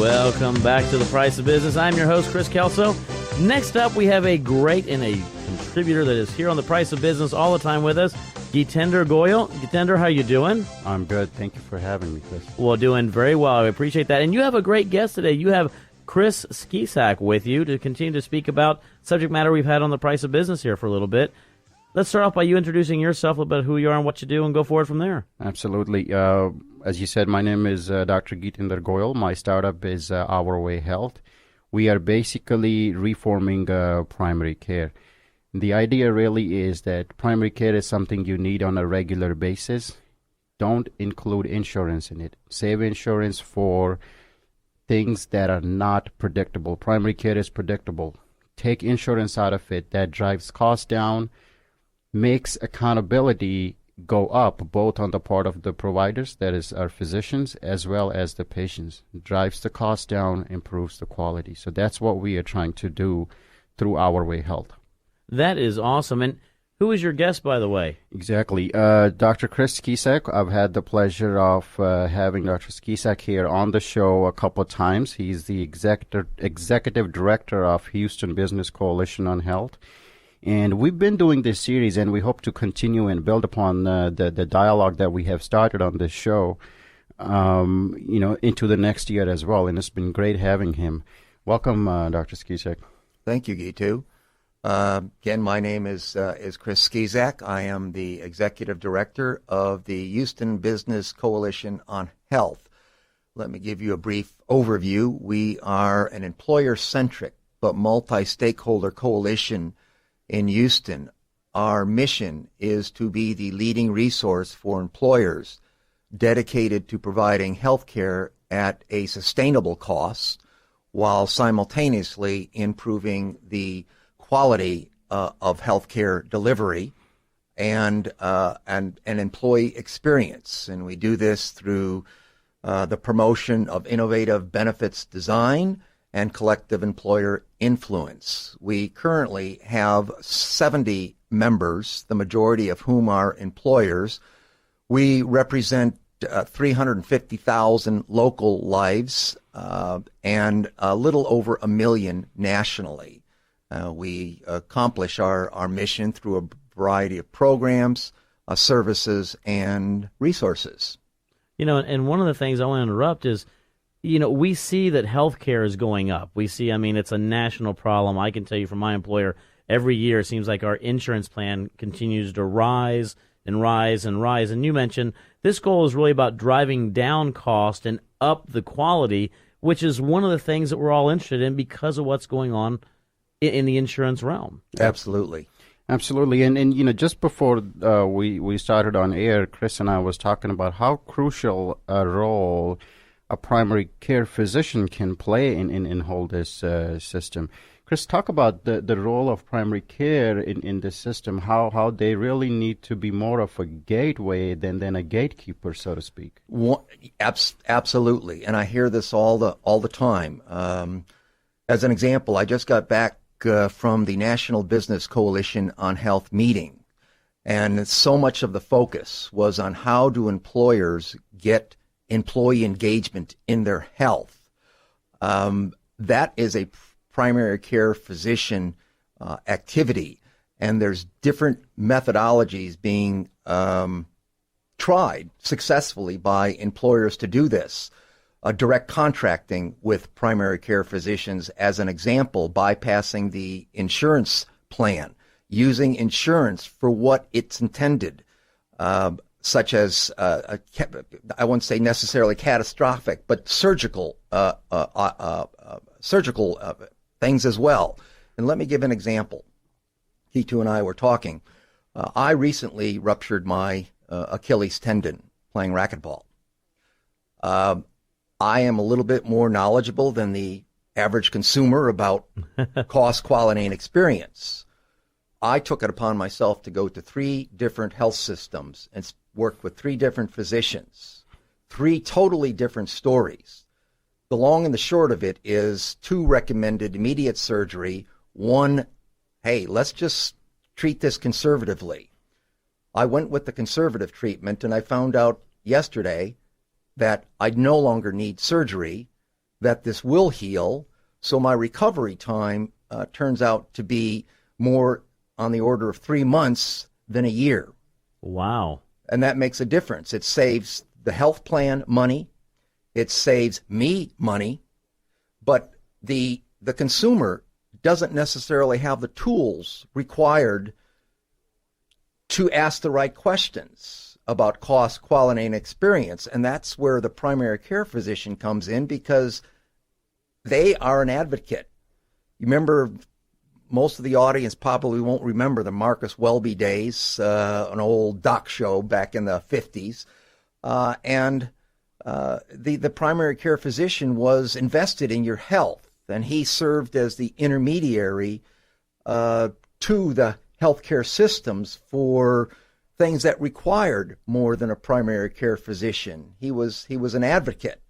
Welcome back to The Price of Business. I'm your host, Chris Kelso. Next up, we have a great and a contributor that is here on The Price of Business all the time with us, Geetinder Goyal. Geetinder, how you doing? I'm good. Thank you for having me, Chris. Well, doing very well. I appreciate that. And you have a great guest today. You have Chris Skisak with you to continue to speak about subject matter we've had on The Price of Business here for a little bit. Let's start off by you introducing yourself, a little bit who you are and what you do, and go forward from there. Absolutely. As you said, my name is Dr. Geetinder Goyal. My startup is Our Way Health. We are basically reforming primary care. The idea really is that primary care is something you need on a regular basis. Don't include insurance in it. Save insurance for things that are not predictable. Primary care is predictable. Take insurance out of it. That drives costs down, makes accountability go up, both on the part of the providers, that is our physicians, as well as the patients. Drives the cost down, improves the quality. So that's what we are trying to do through Our Way Health. That is awesome. And who is your guest, by the way? Exactly. Dr. Chris Skisak. I've had the pleasure of having Dr. Skisak here on the show a couple of times. He's the executive director of Houston Business Coalition on Health. And we've been doing this series, and we hope to continue and build upon the dialogue that we have started on this show, into the next year as well. And it's been great having him. Welcome, Dr. Skisak. Thank you, Gitu. Again, my name is Chris Skisak. I am the executive director of the Houston Business Coalition on Health. Let me give you a brief overview. We are an employer-centric but multi-stakeholder coalition in Houston. Our mission is to be the leading resource for employers dedicated to providing health care at a sustainable cost while simultaneously improving the quality of healthcare delivery and an employee experience. And we do this through the promotion of innovative benefits design and collective employer influence. We currently have 70 members, the majority of whom are employers. We represent 350,000 local lives and a little over 1 million nationally. We accomplish our mission through a variety of programs, services, and resources. And one of the things I want to interrupt is, we see that healthcare is going up. We see, it's a national problem. I can tell you from my employer, every year it seems like our insurance plan continues to rise and rise and rise. And you mentioned this goal is really about driving down cost and up the quality, which is one of the things that we're all interested in because of what's going on in the insurance realm. Absolutely. Absolutely. And just before we started on air, Chris and I was talking about how crucial a role a primary care physician can play in whole this system. Chris, talk about the role of primary care in this system, how they really need to be more of a gateway than a gatekeeper, so to speak. Absolutely. And I hear this all the time. As an example, I just got back from the National Business Coalition on Health meeting, and so much of the focus was on how do employers get employee engagement in their health. That is a primary care physician activity, and there's different methodologies being tried successfully by employers to do this. Direct contracting with primary care physicians, as an example, bypassing the insurance plan, using insurance for what it's intended, such as, I won't say necessarily catastrophic, but surgical things as well. And let me give an example. He2 and I were talking. I recently ruptured my Achilles tendon playing racquetball. I am a little bit more knowledgeable than the average consumer about cost, quality, and experience. I took it upon myself to go to 3 different health systems and work with 3 different physicians, 3 totally different stories. The long and the short of it is 2 recommended immediate surgery, 1, hey, let's just treat this conservatively. I went with the conservative treatment, and I found out yesterday that I no longer need surgery, that this will heal. So my recovery time turns out to be more on the order of 3 months than a year. Wow. And that makes a difference. It saves the health plan money. It saves me money. But the consumer doesn't necessarily have the tools required to ask the right questions about cost, quality, and experience. And that's where the primary care physician comes in, because they are an advocate. You remember, most of the audience probably won't remember the Marcus Welby days, an old doc show back in the 50s. The primary care physician was invested in your health, and he served as the intermediary to the healthcare systems for things that required more than a primary care physician. He was an advocate.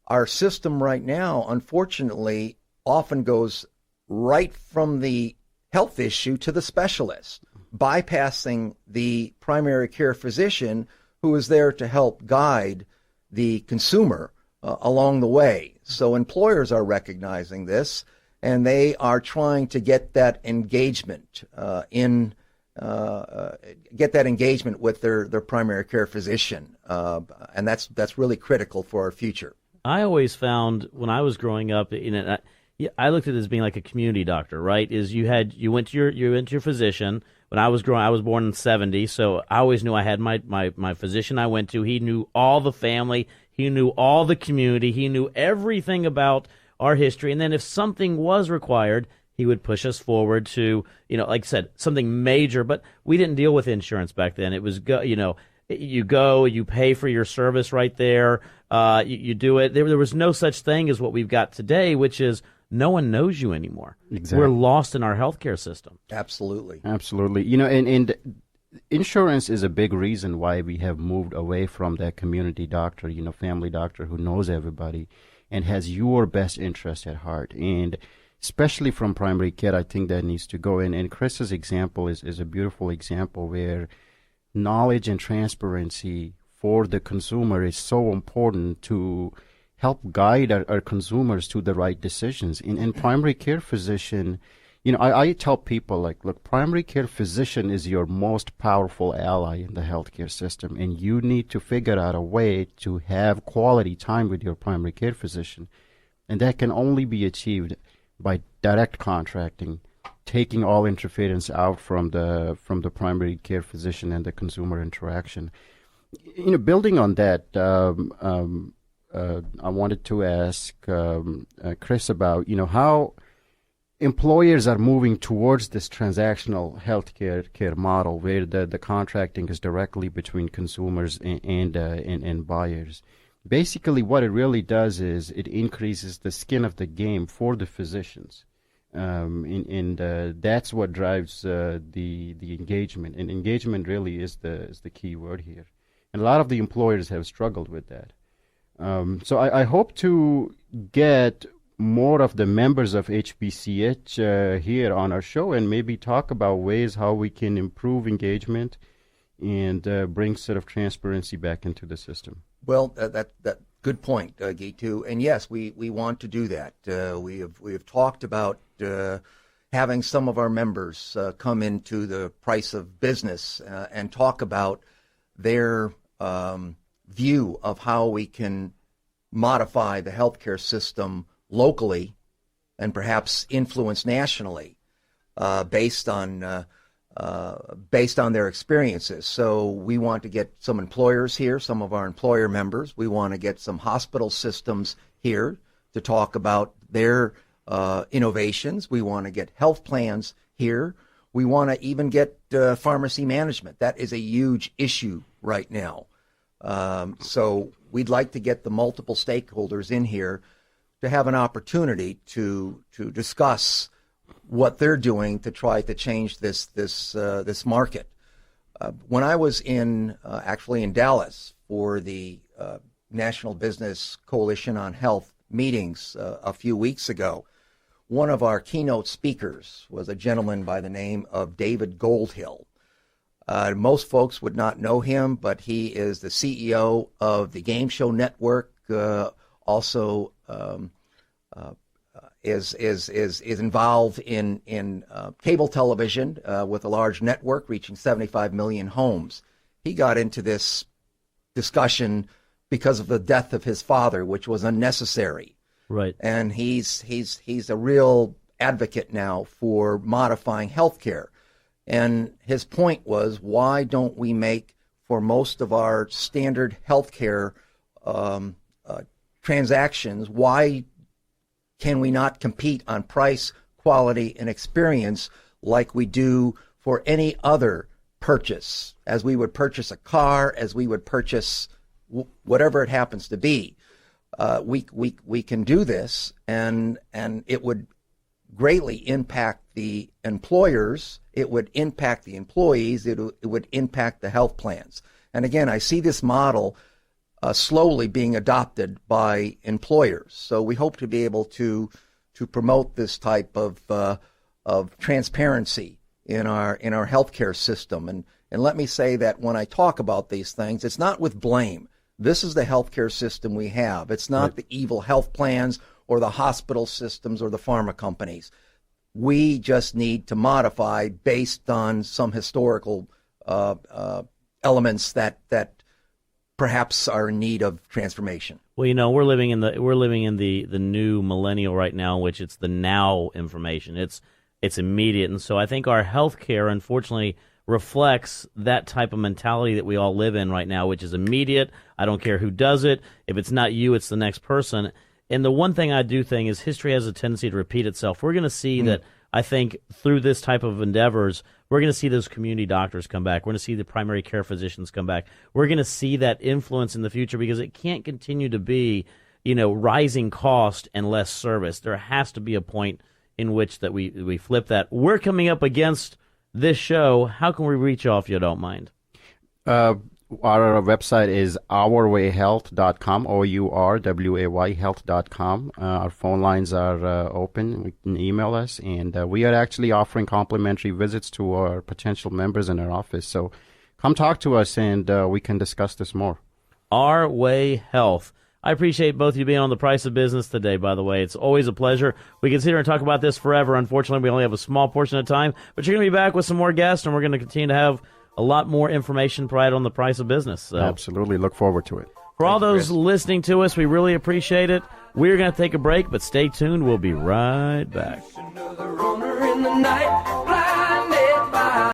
Our system right now, unfortunately, often goes right from the health issue to the specialist, bypassing the primary care physician who is there to help guide the consumer along the way. So employers are recognizing this, and they are trying to get that engagement with their primary care physician, and that's really critical for our future. I always found when I was growing up, I looked at it as being like a community doctor, right? Is you went to your physician. When I was growing, I was born in '70, so I always knew I had my physician I went to. He knew all the family, he knew all the community, he knew everything about our history. And then if something was required, he would push us forward to, like I said, something major. But we didn't deal with insurance back then. It was you pay for your service right there. You do it. There was no such thing as what we've got today, which is no one knows you anymore. Exactly. We're lost in our healthcare system. Absolutely. Absolutely. And insurance is a big reason why we have moved away from that community doctor, family doctor who knows everybody and has your best interest at heart. And especially from primary care, I think that needs to go in. And Chris's example is a beautiful example where knowledge and transparency for the consumer is so important to help guide our consumers to the right decisions. And primary care physician, I tell people, look, primary care physician is your most powerful ally in the healthcare system, and you need to figure out a way to have quality time with your primary care physician. And that can only be achieved by direct contracting, taking all interference out from the primary care physician and the consumer interaction. Building on that, I wanted to ask Chris about how employers are moving towards this transactional healthcare model where the contracting is directly between consumers and buyers. Basically, what it really does is it increases the skin of the game for the physicians, and that's what drives the engagement. And engagement really is the key word here. And a lot of the employers have struggled with that. So I hope to get more of the members of HBCH here on our show and maybe talk about ways how we can improve engagement and bring sort of transparency back into the system. Well, that good point, Gitu. And yes, we want to do that. We have talked about having some of our members come into the Price of Business and talk about their view of how we can modify the healthcare system locally and perhaps influence nationally based on their experiences. So we want to get some employers here, some of our employer members. We want to get some hospital systems here to talk about their innovations. We want to get health plans here. We want to even get pharmacy management. That is a huge issue right now. So we'd like to get the multiple stakeholders in here to have an opportunity to discuss what they're doing to try to change this market. When I was actually in Dallas for the National Business Coalition on Health meetings a few weeks ago, one of our keynote speakers was a gentleman by the name of David Goldhill. Most folks would not know him, but he is the CEO of the Game Show Network, also is involved in cable television with a large network reaching 75 million homes. He got into this discussion because of the death of his father, which was unnecessary. Right. And he's a real advocate now for modifying healthcare. And his point was, why don't we make, for most of our standard healthcare transactions, why can we not compete on price, quality, and experience like we do for any other purchase, as we would purchase a car, as we would purchase whatever it happens to be? We can do this, and it would greatly impact the employers, it would impact the employees, it would impact the health plans. And again, I see this model slowly being adopted by employers. So we hope to be able to promote this type of transparency in our healthcare system. And let me say that when I talk about these things, it's not with blame. This is the healthcare system we have. It's not the evil health plans or the hospital systems or the pharma companies. We just need to modify based on some historical elements that perhaps are in need of transformation. Well, you know, we're living in the new millennial right now, in which it's the now information. It's immediate, and so I think our healthcare, unfortunately, reflects that type of mentality that we all live in right now, which is immediate. I don't care who does it. If it's not you, it's the next person. And the one thing I do think is history has a tendency to repeat itself. We're going to see that, I think, through this type of endeavors, we're going to see those community doctors come back. We're going to see the primary care physicians come back. We're going to see that influence in the future, because it can't continue to be, rising cost and less service. There has to be a point in which that we flip that. We're coming up against this show. How can we reach you if you don't mind? Our website is ourwayhealth.com, OURWAY health.com. Our phone lines are open. You can email us, and we are actually offering complimentary visits to our potential members in our office. So come talk to us, and we can discuss this more. Our Way Health. I appreciate both of you being on The Price of Business today, by the way. It's always a pleasure. We can sit here and talk about this forever. Unfortunately, we only have a small portion of time, but you're going to be back with some more guests, and we're going to continue to have a lot more information provided on The Price of Business. So, absolutely. Look forward to it. For all those listening to us, we really appreciate it. We're going to take a break, but stay tuned. We'll be right back.